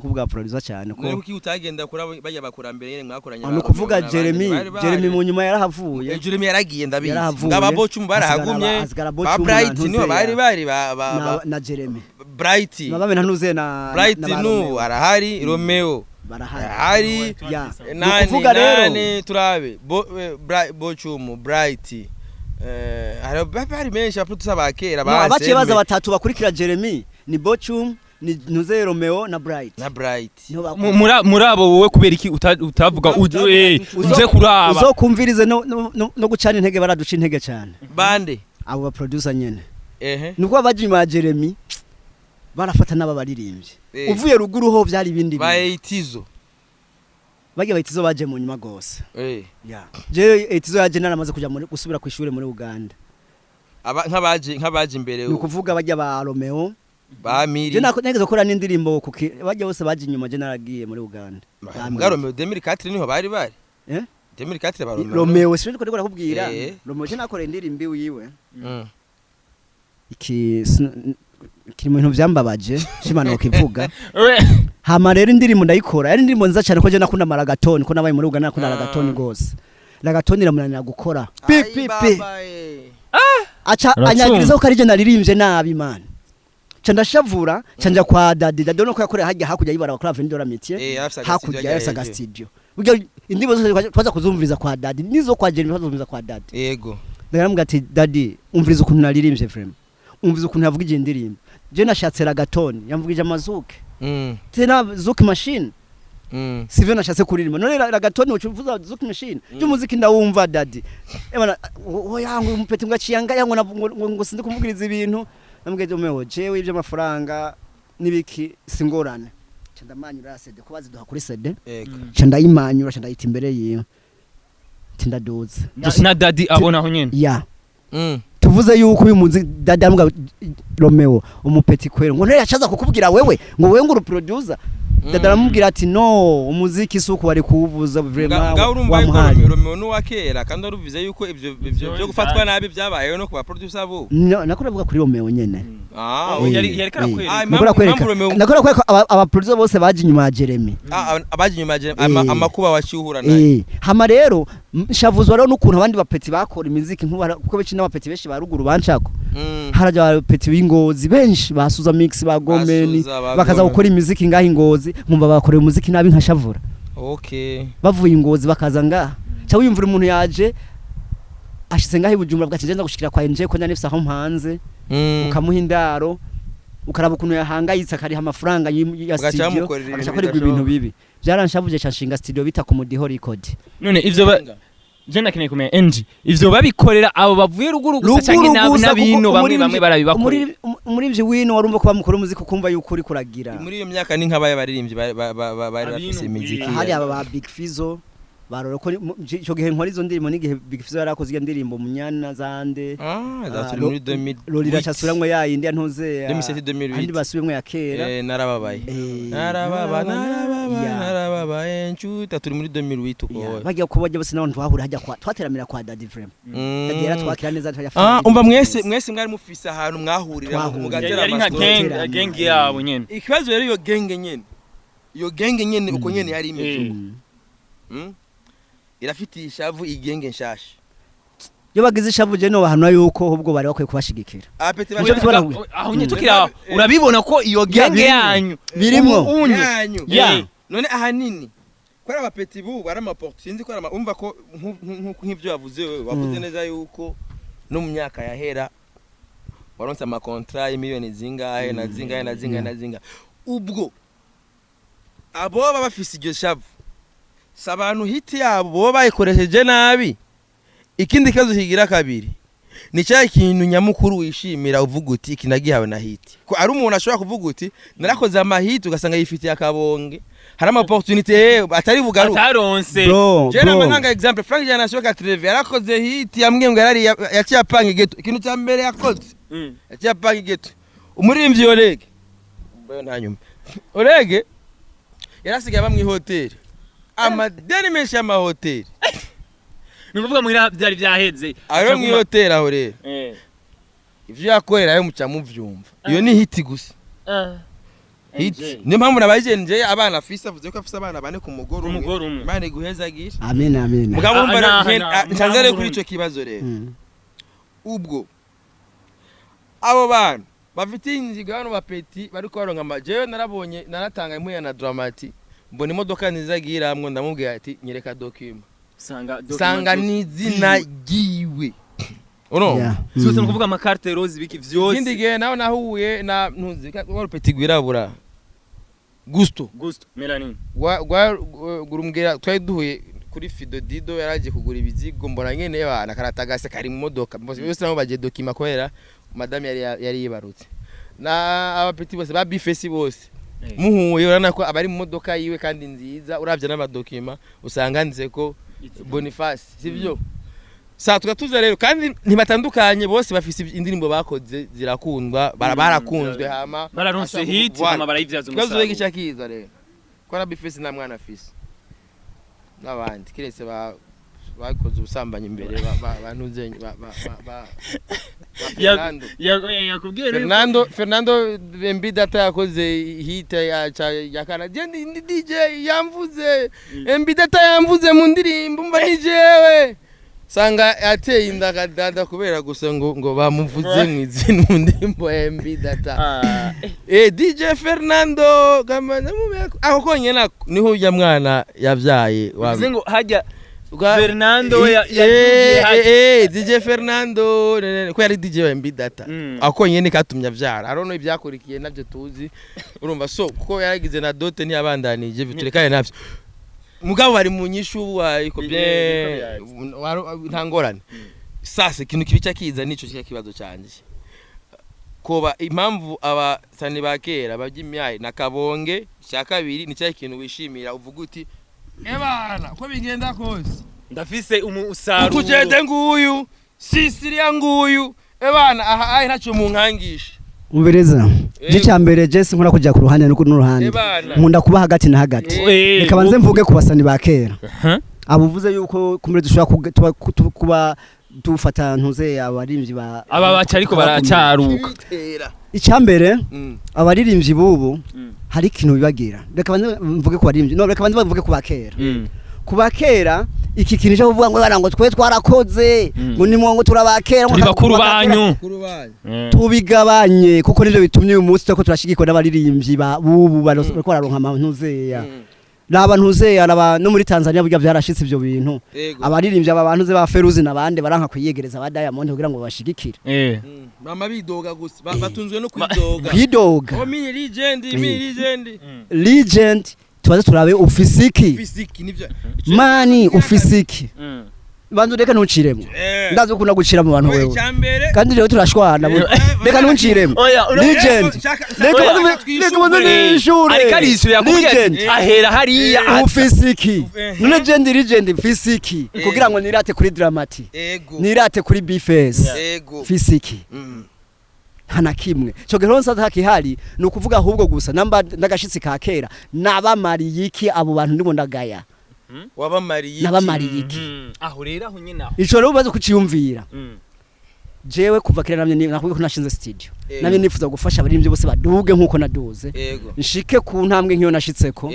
kuvuga producer cyane ko kuki utagenda kura bajya bakurambere nyene mwakoranye no kuvuga Jeremy mu nyuma yarahavuye Jeremy yaragiye ndabizi ngaba bocu mubarahagumye ba Bright niho bari na Jeremy Bright nababe ntanuze na Bright no arahari Romeo barahari kuvuga rero turabe bocumu Bright hari menshi abaproducer bakera abaciye baza batatu bakurikira Jeremy ni Bochum ni Nuze Romeo na Bright muri abo wowe kubera iki utavuga uze kuraba uzokumvirize no gucana intege baraduca intege cyane bande abo ba producer nyene nuko abajima Jeremy barafata naba baririmbye uvuye ruguru ho byari ibindi bayitizo bagiye bayitizo baje mu nyuma gose je etizo yaje naramaze kuja gusubira ku ishure muri Uganda nk'abaje imbere ni kuvuga bajya ba Romeo ba Miri je nageze gukora n'indirimbo bajya bose baje inyuma je naragiye muri Uganda bwa Romeo 2004 niho bari 2004 ba Romeo sinzi ko ndikora kubwira Romeo je nakora indirimbo wiwe iki kiri mu bintu byambabaje shimano kivuga hama rero indirimbo ndayikora yari indirimbo nziza cyane ko je nakunda Maragatoni ko nabaye muri Uganda nakunda Maragatoni gose Maragatoni iramunanira gukora acha anyagiriza ko ari je naririmbye nabi man ndashavura canja kwa Daddy no ko yakorera hajya hakujya yibara bakora Vendora Métier hakujya yasaga studio buryo indirimbo zose twaza kuzumviriza kwa Daddy nizo kwa Jeremy twazumviriza kwa Daddy yego ndaramubwira ati Daddy umviriza ukuntu naririmbye frame umvize ukuntu yavuga indirimbo je nashatse Ragatoni yamvugije amazuke tena zuke machine sivyo nashatse kuririmba none Ragatoni ucuvuza zuke machine cy'umuziki ndawumva Daddy ebana yangu umupeti ngaciyanga yangu ngo sindi kumvugiriza ibintu namubwije umeho jewe ibyo amafaranga nibiki singorane candamanyura CD ko baziduha kuri CD candayimanyura candayita imbere yiyo tindaduze na Daddy abona aho nyene tuvuze yuko uyu munsi Daddy amuga Romeo umupeti kwero ngo ntiyacaza kukubwira wewe ngo wewe ngo producer Daddy aramubwira ati no umuziki suko bari kuvuza vraiment wamuhaye Romeo no wakera kandi aruvize yuko ivyo byo gufatwa nabi byabayeho no kuba producer bo nakora vuga kuri Romeo nyene yari karakwera nakora kwera aba producer bose baje inyuma ya Jeremy abaje inyuma ya Jeremy amakuba wacyuhura naye hama rero shavuzwa rero n'ukuntu abandi bapeti bakora imiziki kuko beci n'abapeti benshi baruguru banshako haraje abapeti b'Ingozi benshi basuza mix ba Gomeni bakaza gukora imiziki ngaho Ingozi nkumva bakoreye umuziki nabi nkashavura bavuye Ingozi bakaza ngaha cyo wiyumvira umuntu yaje ashitse ngaho ibujumbura bwakigenda gushikira kwa NJ ko nyanifisa aho mpanze ukamuha indaro ukaraba ukuntu yahangayitse akariha amafaranga ya studio agacakorerwa ibintu bibi byaranshavuje cyashinga studio bita ku Mudiho Record none ivyo jenda kineye kumenya NG ivyo babikorera abo bavuye ruguru gusa cyane nabino bamwe barabibakora muri ivyo wino warumva ko bamukora umuziki kumva yuko uri kuragira muri iyo myaka ni nkabaye baririmbye bari bafise imiziki hari aba ba Big Fizzo baroro ko cyo gihe nkora izo ndirimbo n'igihe Big Fizzo yarakoze iyo ndirimbo munyana zande zaturi muri 2000 Lolira cyasuramwe yayindi yantuze 2007 andi basubimwe ya kera narababaye nchuta turi muri 2008 uko bagiye ko bajye bose n'abantu bahura hajya kwa twateramira kwa Daddy Frame Daddy yaratwakira neza umva mwese mwari mufise ahantu mwahurira mu gatera amastory genge yabo nyene ikibazo rero iyo genge nyene uko nyene yari imeze irafite ishavu igenge nshasha yo bagize ishavu je no bahanwa yuko ubwo bari bakwiye kubashigikira apeti aho nye tukira urabibona ko iyo genge yanyu birimo yanyu none ahanini kwara abapeti bu bara amaporte sinzi ko umva ko nk'ivyo yavuze wewe wavuze neza yuko no mu myaka yahera waronse ama contrat y'imiliyoni zingahe na zingahe ubwo abo baba bafise iryo shavu sabantu hiti yabo bo bayikoresheje nabi ikindi kibazo kigira kabiri ni cya kintu nyamukuru wishimira uvuga uti kinagihawe na hiti ko ari umuntu ashobora kuvuga uti narakoze amahiti ugasanga yifitiye akabonge hari ama opportunité atari bugaruka ataronse je namanga example Frank Generation 80 yarakoze hiti yambwiye ngo yarari yacyapanga geto ikintu cya mbere yakoze yacyapanga geto umuririmbyi Orege mbayo ntanyuma Orege yarasigaye bamwe hoteli amadeni menshi y'amahoteli ni ukuvuga muhira byari byaheze aho mwihotera aho rero ivyo yakorerayo muca muvyumva iyo ni hiti gusa hiti niyo mpamvu nabajenje abana afise avuze ko afise abana bane ku mugoro umwe Imana iguhezagisha amen amen mugabo umva ncanzare kuri ico kibazo rero ubwo abo bana bafite inziga hano bapeti bariko baronka amajeyo narabonye naratanga impuya na Dramati mbona imodoka nizagira hamwe ndamubwiye ati nyereka document sanga nizina giwe ono sose nukuvuga amakarte rose biki vyose ikindi gihe naho nahuye na ntuzi wa peti gwirabura Gusto Melanin gurumgera twari duhuye kuri Fido Dido yaraje kugura ibizigo mbona nyene y'abana karatagase kari mu modoka bose nabo baje document kwera madame yari yibarutse na abapeti bose ba bifesi bose muhuye urana ko abari mu modoka yiwe kandi nziza uravye n'amadokima usanga nze ko Boniface sivyo sa tukatuza rero kandi ntibatandukanye bose bafise indirimbo bakoze zirakundwa barakunzwe hama bararonse hit hama barayivyaza umusaruro kazo gica kiza rero ko na bifesi na mwana afise n'abandi kiretse bakoze ubusambanyi imbere bantuzenye Fernando Mbidata yakoze hit ya Canada DJ yamvuze Mbidata yamvuze mu ndirimbo mba nijewe sanga ateye indagada kubera gusa ngo bamuvuze mu izina mu ndirimbo Mbidata DJ Fernando gamana aho konyena niho ya mwana yavyaye wavuze ngo hajya Fernando DJ Fernando ko yari DJ wa Mbidata akonye ni katumya vyara arono ivyakurikiye navyo tuzi urumva so kuko yaragize na dote ni abandanije biturekane navyo mugabo bari mu nyishu ariko bien ntangorane sase kintu kibica kiza nico kibazo canje koba impamvu abasani bakera babyimyaye na kabonge cya kabiri ni cya kintu wishimira uvuga uti ebana ko bigenda kose ndafise umusaruro ukujede nguyu sisiriya nguyu ebana aha ayi ntacyo mu nkangisha umbereza gica mbere Jesse nkora kujya ku ruhande n'uruhande nkunda kuba hagati na hagati reka banze mvuge ku basani bakera abuvuze yuko kumure dushobora kuba dufata ntuze abaririmbyi aba baca ariko baracaruka icambere abaririmbyi bubu hari ikintu bibagira reka banze mvuge ku baririmbyi no reka banze bavuge ku bakera ku bakera iki kintu cyo kuvuga ngo barango twe twarakoze ngo ni mwango turabakera ngo bakuru banyu tubigabanye kuko nivyo bitumye uyu munsi ko turashigikwa n'abaririmbyi bubu bariko bararonka amantuzeya n'abantuzeya no muri Tanzania burya byarashitse ivyo bintu abaririmbyi aba bantuze ba Feruzi nabande baranka kwiyegereza ba Diamond kugira ngo bashigikire mama bidoga gusa batunzwe no kwidoga kwidoga mi legend tubaze turabe ufisiki nivyo mani ufisiki bantu reka ntuciremo ndazo kuna gucira mu bantu wewe kandi rero turashwana reka ntuciremo legend reka bantu n'ishure ariko arisubira kubwira ahera hariya ufisiki legend fisiki kugira ngo nirate kuri Dramati nirate kuri Bface fisiki hana kimwe cyo gero nsa hakihari no kuvuga ahubwo gusa namba ndagashitsi ka kera nabamariye iki abo bantu ndimo ndagaya nabamariye iki aho rero aho nyina ico rero ubaze kuciyumvira jewe kuva kera namye nakuvuga ko nashinze studio namye nifuza gufasha abaririmbyi bose baduge nkuko naduze nshike ku ntambwe nkiyo nashitseko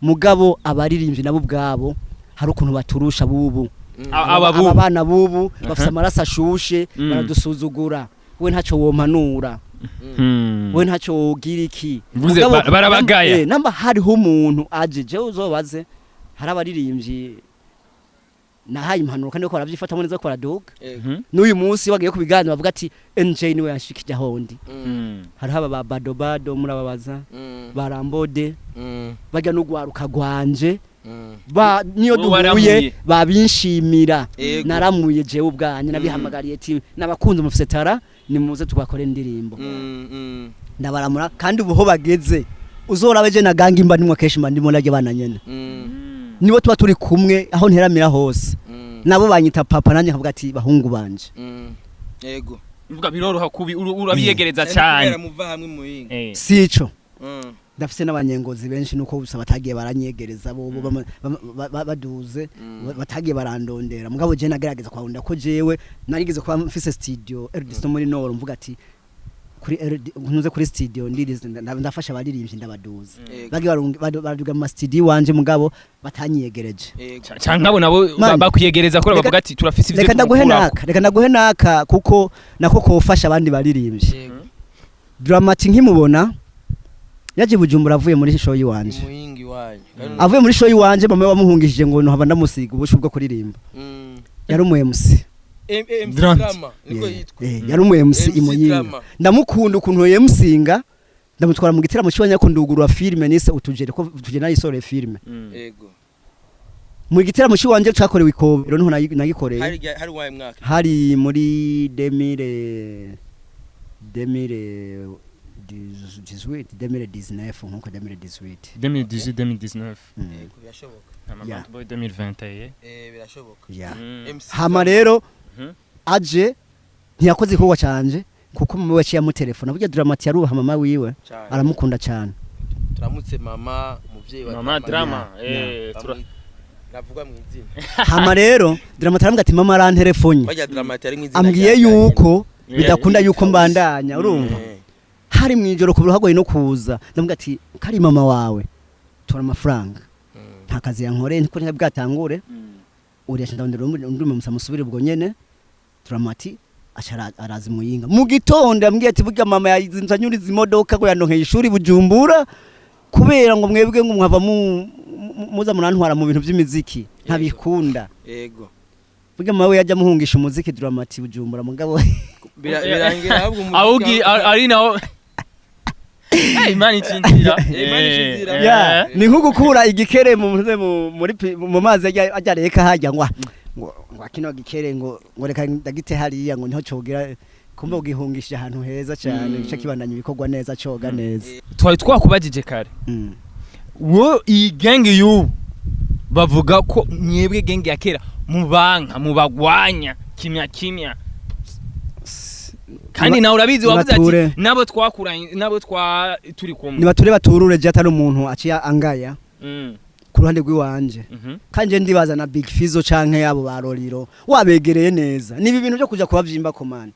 mugabo abaririmbyi nabo bwabo hari ukuntu baturusha bubu abana bubu bafite amaraso ashushe baradusuzugura we ntacyo wompanura we ntacyo wogira iki barabagaya namba hariho umuntu aje je uzobaze hari abaririmbyi nahaye impanuro kandi ko baravyifata mo neza ko baraduga n'uyu munsi bagiye kubiganira bavuga ati NJ niwe yashikije ahondi hari haba ba badobado murababaza barambode bajya no gwaruka gwanje niyo duhuye babinshimira naramuye jewe ubwanye nabihamagariye ati nabakunze mufise tara ni muze tugakora indirimbo ndabaramura kandi ubuho bageze uzorabe je naganga imba nimwe keshi mba ndimo lage bana nyene nibo tuba turi kumwe aho nteramira hose nabo banyita papa nanye kavuga ati bahungu banje mvuga biroroha kubi urabiyegereza cyane sico ndafise n'abanyengozi benshi nuko gusa batagiye baranyegereza bo baduze batagiye barandondera mugabo je nagerageza kwahunda ko jewe narigeze kuba mfise studio Erdiston muri Nord mvuga ati kuri ntuze kuri studio ndafasha abaririmbyi ndabaduza bagi baraduga mu studio wanje mugabo batanyiyegereje cyangwa nabo bakwiyegereza ko bavuga ati turafise ivyo reka ndaguhe naka kuko nako kofasha abandi baririmbyi Dramatic nkimubona yaje Bujumbura avuye muri show yiwanje avuye muri show yiwanje mama wamuhungishije ngo no haba ndamusiga ubushu bwo kuririmba yari umu MC drama niko yitwa yari umu MC imuyinga ndamukunda ukuntu yemsinga ndamutwara mu gitera mu cyanya ko ndugurura filme nise utujere ko tuje nayo isore filme yego mu gitera mu cyanje cyakorewe ikobero niho nagikoreye hari waye mwaka hari muri 2019 nkuko 2019 birashoboka boy 2021 birashoboka hama rero aje ntiyakoze ikorwa canje kuko mama waciye mu telefone burya Dramatic yaruha mama wiwe aramukunda cyane turamutse mama umuvyeyi wa mama drama navuga mu izina hama rero Dramatic aramubwira ati mama arantelefone bajya Dramatic ari mu izina ambwiye yuko bidakunda yuko mbandanya urumva hari mwijoro ku ruhagoye no kuza ndamubwira ati kari mama wawe tora amafaranga nta kazi yankoreye niko bwatangure uriya ndondera undi mumusubire ubwo nyene Dramatic arazi muyinga mu gitondo ambwiye ati burya mama yazinzanyuriza imodoka ko yanonkeye ishuri Bujumbura kubera ngo mwebwe ngo mwava muza munantwara mu bintu by'imiziki ntabikunda yego burya mama we yajya muhungisha umuziki Dramatic Bujumbura mugabo birangira ahubwo umuziki ari naho imani cinzira ni nko gukura igikere mu mazi ajya reka hajya ngo akino gikere ngo reka ndagite hariya ngo niho cogira kumbe ugihungisha ahantu heza cyane bice kibandanya ibikorwa neza coga neza twari twakubajije kare wo iyi gang y'ubu bavuga ko mwebwe gang ya kera mubanka mubagwanya kimya kandi nawe urabizi wavuze ati nabo twakuranye nabo turi kumwe nibature baturure je atari umuntu aciya angaya ku ruhande rw'iwanje kanje ndibaza na Big Fizzo canke yabo baroriro wabegereye neza nibi bintu byo kuja kubavyimba komande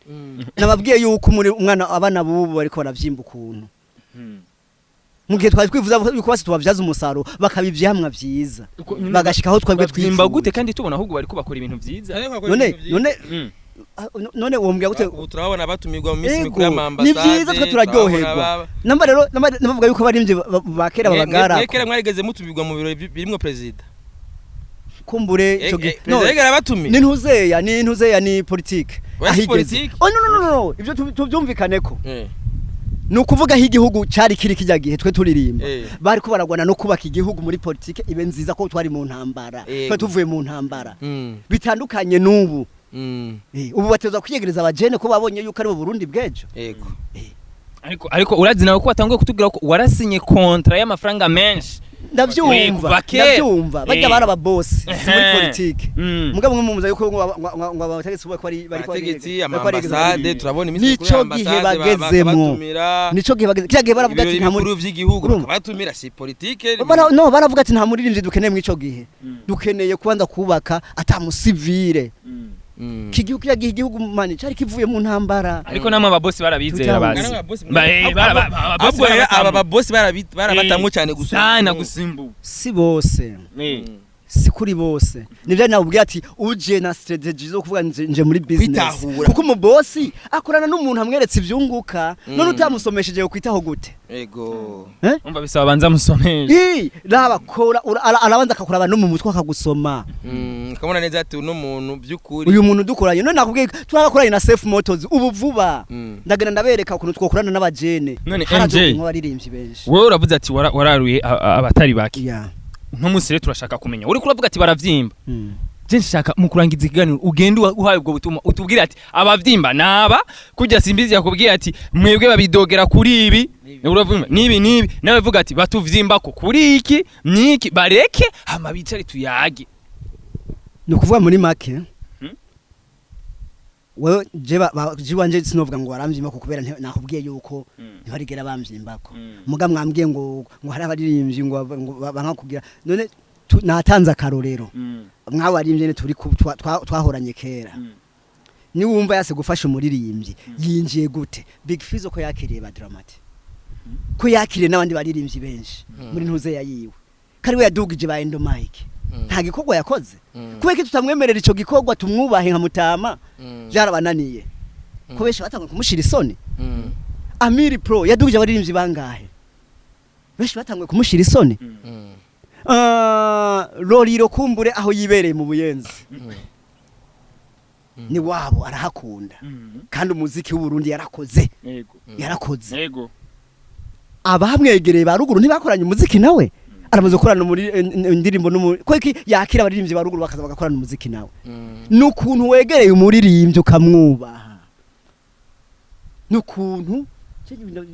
nababwiye yuko muri umwana abana bubu bariko baravyimba ukuntu mugihe twari twivuza yuko basi tubavyaza umusaro bakabivyahamwa vyiza bagashikaho twebwe twimba gute kandi tubona ahubwo bariko bakora ibintu vyiza none wombya gute turabona batumirwa mu minsi mikuru y'amambasade ni vyiza twe turaryoherwa namba rero navuga yuko barimvye bakera babagara mwekera mwageze mutumirwa mu biro birimo president kumbure ico no yegera batumira ni ntuzeya ni politique ahigeze no ivyo tuvyumvikaneko nukuvuga aho igihugu cari kiri kijya gihe twe turirimba bari ko baragwana no kubaka igihugu muri politique ibe nziza ko twari mu ntambara twe tuvuye mu ntambara bitandukanye n'ubu ubu bateza kwiyegereza abajene ko babonye yuko ari mu Burundi bwejo yego ariko urazi nawe ko watanguye kutubwira ko warasinye contrat y'amafaranga menshi ndavyumva bajya baraba boss muri politique mugabo mwe mumuza yuko ngo abategetse ubu ko bari amambasade turabona iminsi kuri ambasade batumira nico gihe bageze kiyagihe baravuga ati nta muri vy'igihugu batumira si politique no baravuga ati nta muririmbyi dukeneye mu ico gihe dukeneye kubanza kubaka atamusivile kigihugu yagiye igihugu mani cari kivuye mu ntambara ariko namwe ababosi barabizera bazi aba boss barabatamwe cyane gusimbu si bose si kuri bose nivyo nabubwiye ati uje na strategy zo kuvuga nje muri business kuko mu boss akorana n'umuntu amweretse ivyunguka none utamusomesheje kwitaho gute yego umva bisaba banza musomeshe raba kora arabanza akakuraba no mu mutwe akagusoma kabona neza ati uno muntu byukuri uyu muntu dukoranye none nakubwiye turakoranye na Safe Motors ubu vuba ndagenda ndabereka ukuntu twokorana n'abajene none NJ baririmbyi benshi wewe uravuze ati wararuye abatari baki ntumusire turashaka kumenya uri kuravuga ati baravyimba je nshaka mu kurangiza ikiganiro ugende uhaye ubwo butuma utubwira ati abavyimba naba kujya simbizi yakubwiye ati mwebwe babidogera kuri ibi uravuga nibi nawe vuga ati batuvyimba ko kuri iki niki bareke hama bicare tuyage nukuvuga muri make wewe jiwanje sinovuga ngo waramvyimba kubera nakubwiye yuko ntibarigera bamvyimbako muga mwambwiye ngo hari abaririmbyi ngo bankakubwira none natanze akarorero mwabaririmbye ne turi twahoranye kera ni wumva yase gufasha umuririmbyi yinjiye gute Big Fizzo ko yakiriye ba Dramati ko yakiriye n'abandi baririmbyi benshi muri ntuze yayiwe kari we yadugije ba Endo Mike nta gikorwa yakoze kubera tutamwemerera ico gikorwa tumwubahe nka mutama byarabananiye ko benshi batangwa kumushira isoni Amiri Pro yadugije abaririmbyi bangahe benshi batangwa kumushira isoni Loliro kumbure aho yibereye mu Buyenzi ni wabo arahakunda kandi umuziki w'u Burundi yarakoze yego abahamwegereye baruguru ntibakoranye umuziki nawe aramaze gukorana muri indirimbo ko yakira abaririmbyi baruguru bakaza bagakorana umuziki nawe nukuntu wegereye umuririmbyi ukamwubaha nukuntu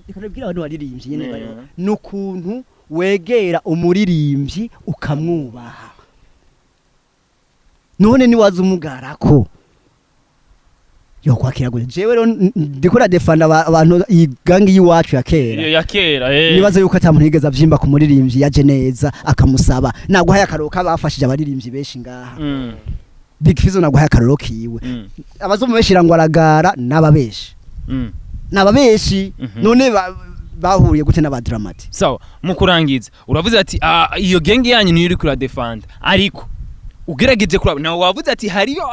ikanabwira abantu baririmbyi nyene bayo nukuntu wegera umuririmbyi ukamwubaha none ni waza umugarako yo kwakira gute jewe rero ndikora defanda abantu igangi yiwacu ya kera nibaza yuko atamuntu yigeza vyimba ku muririmbyi yaje neza akamusaba naguhaye akaroka bafashije abaririmbyi benshi ngaha Big Fizzo naguhaye akaroro kiwe abazomubeshira ngo aragara nababeshi nababeshi none bahuriye gute n'aba Dramati sawa mukurangiza uravuze ati iyo genge yanyu niyo iri kura defend ariko ugerageje kuraba nawe wavuze ati hariyo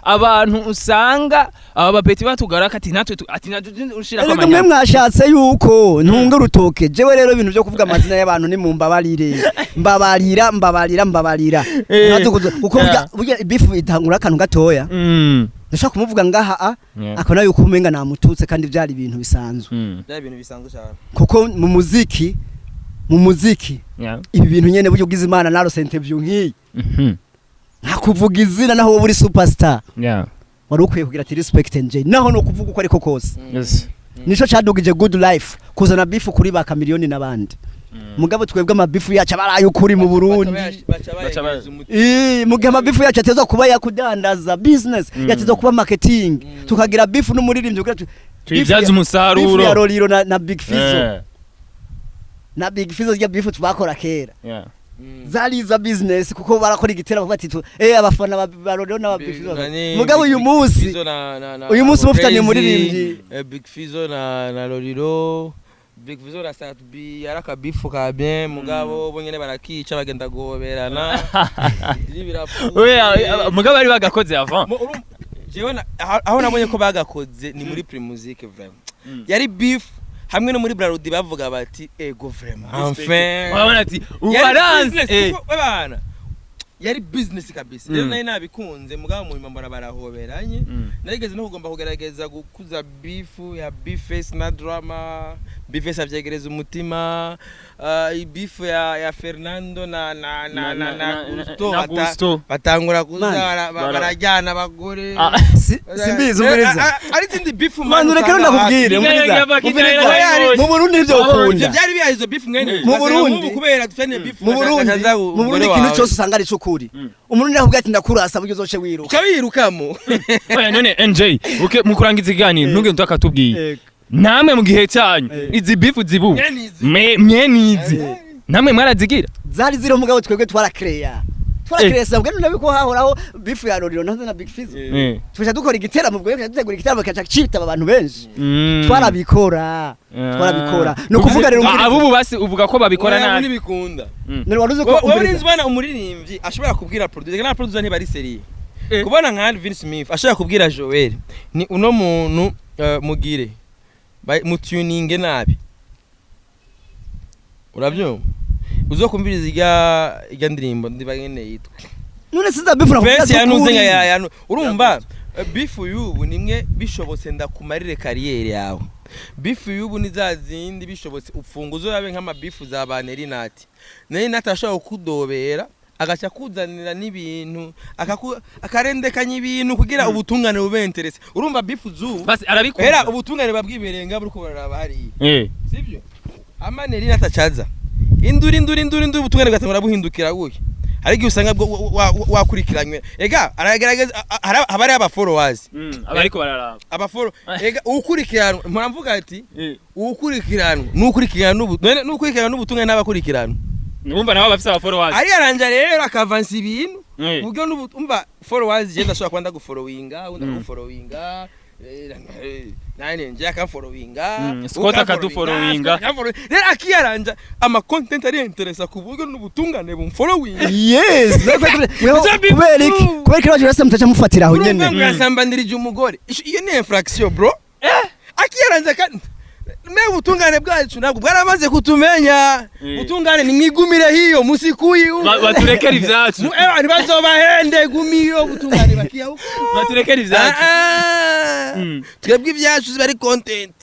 abantu usanga aba bapeti batugaraka ati natwe ushira kwa manyama mwashatse yuko ntunga rutoke jewe rero ibintu byo kuvuga amazina y'abantu ni mbabarira uko burya bifu itangura akantu gatoya ndashaka kumuvuga ngaha akona yuko umenga namututse kandi byari ibintu bisanzwe cyane kuko mu muziki ibi bintu nyene buryo bwiza Imana narose interview nkiyi ntakuvuga izina naho wowe uri superstar wari ukwiye kugira ati respect NJ naho no kuvuga uko ariko kose nico cadugije good life kuzana bifu kuri ba kamiliyoni nabandi mugabo twebwe amabifu yacu abaraye ukuri mu Burundi mugihe amabifu yacu ateza kuba yakudandaza business yateza kuba marketing tukagira bifu n'umuririmbyi kugira tuyibyaza umusaruro ya Loliro na Big Fizzo na Big Fizzo ya bifu tubakora kera zali za business kuko barakora igitera bati abafana barorero n'ababifizzo mugabo uyu munsi mufitanye muririmbyi Big Fizzo na Loliro Big Fizzo na Satbi yaraka bifu ka bien mugabo bonyene barakica bagenda goberana mugabo ari bagakoze avant jewe aho nabonye ko bagakoze ni muri Primusic vraiment yari beef hamwe no muri Brarudi bavuga bati ego vraiment enfin wabona ati ubaranze bana yari business kabisa rero nayo nabikunze mugabo mu impambara barahoberanye narigeze no kugomba kugerageza gukuza beef ya Beefface na Drama Beefface avyegereza umutima beef ya Fernando na Gusto batangura kuza barajyana abagore simbizo muriza ari tindi beef manu rekero ndakubwire muriza mu Burundi nivyo ukunda byari biyahizo beef mwene mu Burundi kubera dufene beef mu Burundi kintu cyose usanga ari cukuri umuntu nakubwira ati ndakurasa buryo uzoce wiruka ukabirukamo oya none NJ mukurangiza iganiro ntuge ntakatubwiye namwe mu gihe cyanyu izi bifu zibu mwenizi namwe mwarazigira zari ziro mugabo twebwe twarakereya sabwe nabiko hahoraho bifu ya Loliro na Big Fizzo tuje dukora igitera mu bwo dutegura igitera bakaca cita abantu benshi twarabikora no kuvuga rero abubu basi uvuga ko babikora nabi nibikunda none waruze ko uburinzwana umuririmbyi ashobora kubwira producer na producer ntibari serie kubona nka Alvin Smith ashobora kubwira Joel ni uno muntu mugire mutuninge nabi urabyumva uzokumviriza irya ndirimbo ndibagene yitwa none sinza bifu nakuvuga Fesi yanuze ya urumva bifu yubu nimwe bishobotse ndakumarire kariyeri yawe bifu yubu nizazindi bishobotse ufunguzo yabe nk'ama bifu za baneri nati naye natashaka kudobera agacha kuzanira n'ibintu akarendekanya ibintu kugira ubutungane bube interesse urumva bifu zubu basi arabikunda era ubutungane babwiberenga buruko baraba hari sivyo amaneri natacaza induri ubutungane gatangura buhindukira guke hari igihe usanga wakurikiranywe ega aragerageza haba ari aba followers abariko bararaba aba follow ega ukurikiranwa muravuga ati ukurikiranwa n'ukurikirana n'ubutumwa n'abakurikiranwa numva nabo bafise aba followers ari aranja rero akavansa ibintu ubwo n'ubumva followers je ndashobora kwanda gufollowinga unda gufollowinga nane nje akafollowinga Scott akadufollowinga rero akiyaranja ama content ari interesa ku buryo n'ubutungane bumfollowing yes kubera kibaje rasa mutacha mufatira aho nyene ngasambandirije umugore iyo ni infraction bro akiyaranja kandi me ubutungane bwacu ntabwo bwaramaze kutumenya ubutungane ni mwigumire hiyo musikuyi baturekera ivyacu ntibazobahende gumiyo ubutungane bakiyaho baturekera ivyacu twebwe ibyacu bari content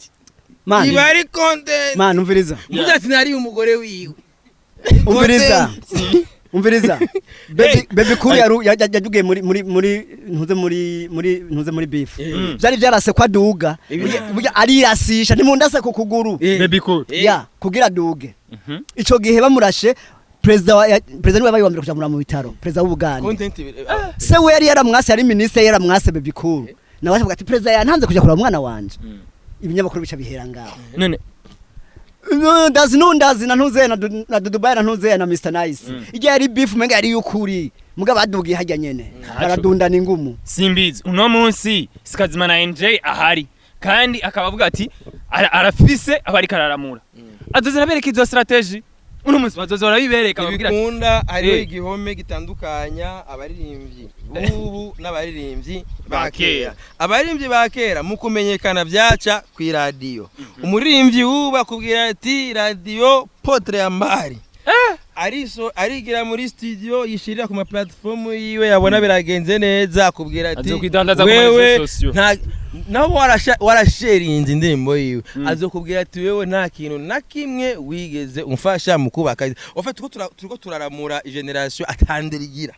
ibari content man umviriza muzati nari umugore wiwe umviriza baby kuri yajugiye ntuze muri beef byari byarase kwa duga burya arirasisha nimundase ku kuguru baby kuri ya kugira duge ico gihe bamurashe president niwe bayibambira kujamura mu bitaro president w'Ubuganda se we yari yaramwase yari minister yaramwase baby kuri nawe avuga ati president yantanze kuja kuraba umwana wanje ibinyamakuru bica bihera ngaho none ndazi na ntuze na Dubai na ntuze na Mr Nice igihe ari beef menga yari yukuri muga badugiye hajya nyene baradundana ingumu simbizi uno munsi sikazima na NJ ahari kandi akabavuga ati arafise abari kararamura azoze nabereka izo strategy uno munsi bazozora bibereka bavugira bikunda hariho igihome gitandukanya abaririmbyi ubu n'abaririmbyi bakera abaririmbyi bakera mu kumenyekana byaca ku radio umuririmbyi uba kubwira ati radio Potre Amari arigira muri studio yishirira ku ma platform yiwe yabona biragenze neza kubwira ati wewe naho warasharinze indirimbo yiwe azokubwira ati wewe nta kintu na kimwe wigeze umfasha mu kubaka ofete turiko turaramura generation atandirigira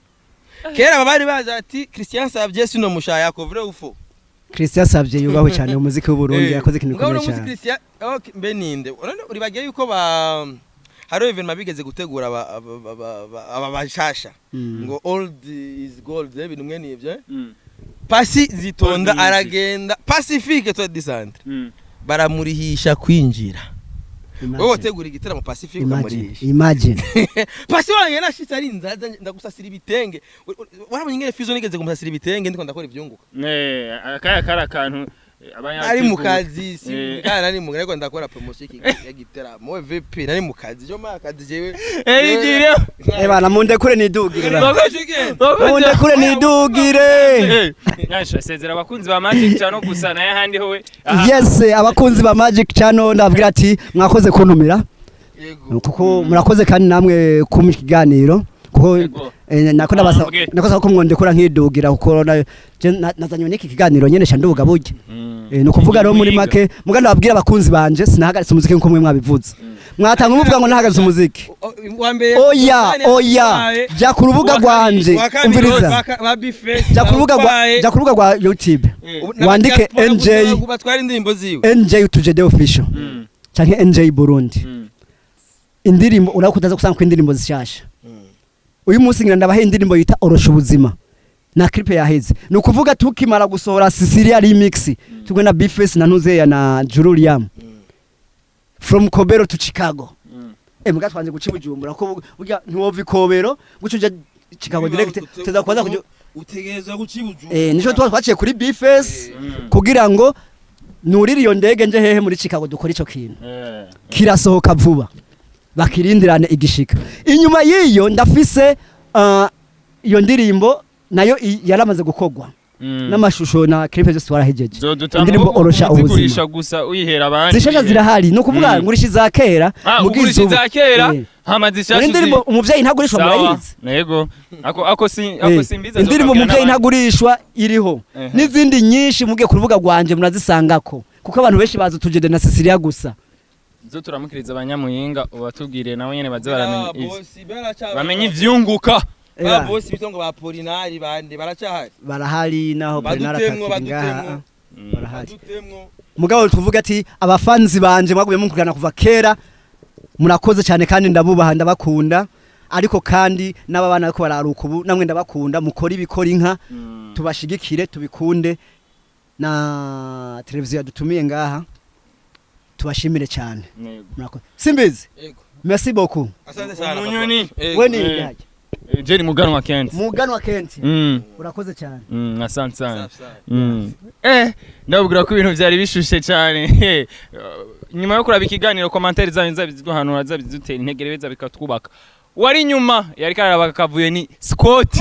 kera bari baza ati Christian Savye sino mushaya ko vrai ufo Christian Savye yubaho cyane mu muziki w'u Burundi yakoze ikintu gikomeye cyane Christian okay beninde uri bagiye yuko ba haro evenement bigeze gutegura abashasha ngo old is gold ibintu mwe nivyo pasi zitonda aragenda Pacifique to descendre baramurihisha kwinjira wowe tegura igitaramo Pacifique kamurihisha imagine pasi wange nashitse ari nzaza ndagusasira ibitenge warabonye ngene fizo nigeze kumusasira ibitenge ndiko ndakora ivyunguka akaya kantu ari mu kazi si kana ari mu ariko ndakora promotion ya gitaramo VP nari mu kazi cyo makazi jewe erigire bana munde kure nidugire munde kure nidugire nasha sezera abakunzi ba Magic Channel gusa naye handi howe yes abakunzi ba Magic Channel ndavugira ati mwakoze kuntumira kuko murakoze kandi namwe ku kiganiro kuko nako ndabasa ko mwondekura nkidugira kuko nazanywe n'iki kiganiro nyene shanduga burya no kuvuga rero muri make muganda babwira abakunzi banje sinahagaritse umuziki nko mwe mwabivuze mwatanga umuvuga ngo nahagaritse umuziki oya jya ku rubuga rwanje umviriza jya ku rubuga rwa YouTube wandike NJ Utujede official canke NJ Burundi indirimbo urakutaza kusanga ko indirimbo zishasha uyu munsi ngira ndabahe indirimbo yita Orosha ubuzima na clip yaheze nukuvuga tukimara gusohora Sicilia remix tugwe na Bface na Ntuzeya na Juliam from Kobero to Chicago mbwa twanze guca Bujumbura ko burya ntiwova Kobero gucuje Chicago direct teza kwaza utegereza guca Bujumbura nico twaciye kuri Bface kugira ngo nuriri iyo ndege nje hehe muri Chicago dukora ico kintu kirasohoka vuba bakirindirane igishika inyuma yiyo ndafise iyo ndirimbo nayo yaramaze gukogwa n'amashusho na clip zose twarahejeje indirimbo Orosha ubuzima gusa uyihera abandi zishasha zirahari no kuvuga ngurishi za kera mugizo za kera hama zishasha indirimbo umuvyeyi ntagurishwa murayizi yego ako simbiza indirimbo umuvyeyi ntagurishwa iriho n'izindi nyinshi mugiye ku rubuga rwanje munazisangako kuko abantu benshi bazo Tujede na Sicilia gusa zo turamukiriza abanyamuyinga ubatubwire nawe nyene baze bamenye ivyunguka bosi bitongo ba Polinari bande barahari naho Polinari akatinga barahari mugabo tuvuga ati abafanzi banje mwaguye mukurana kuva kera murakoze cyane kandi ndabubaha ndabakunda ariko kandi n'ababana ko bararuka ubu namwe ndabakunda mukora ibikora inka tubashigikire tubikunde na televiziyo yadutumiye ngaha tubashimire cyane simbizi merci beaucoup asante sana Munyoni we ni yaje Jerry Muganwa Kent urakoze cyane asante sana ndabwira ko ibintu byari bishushe cyane nyuma yo kuraba ikiganiro commentaire zanyu zabiduhanura zabidutera intege beza bikatwubaka wari nyuma yari karaba kavuye ni Scott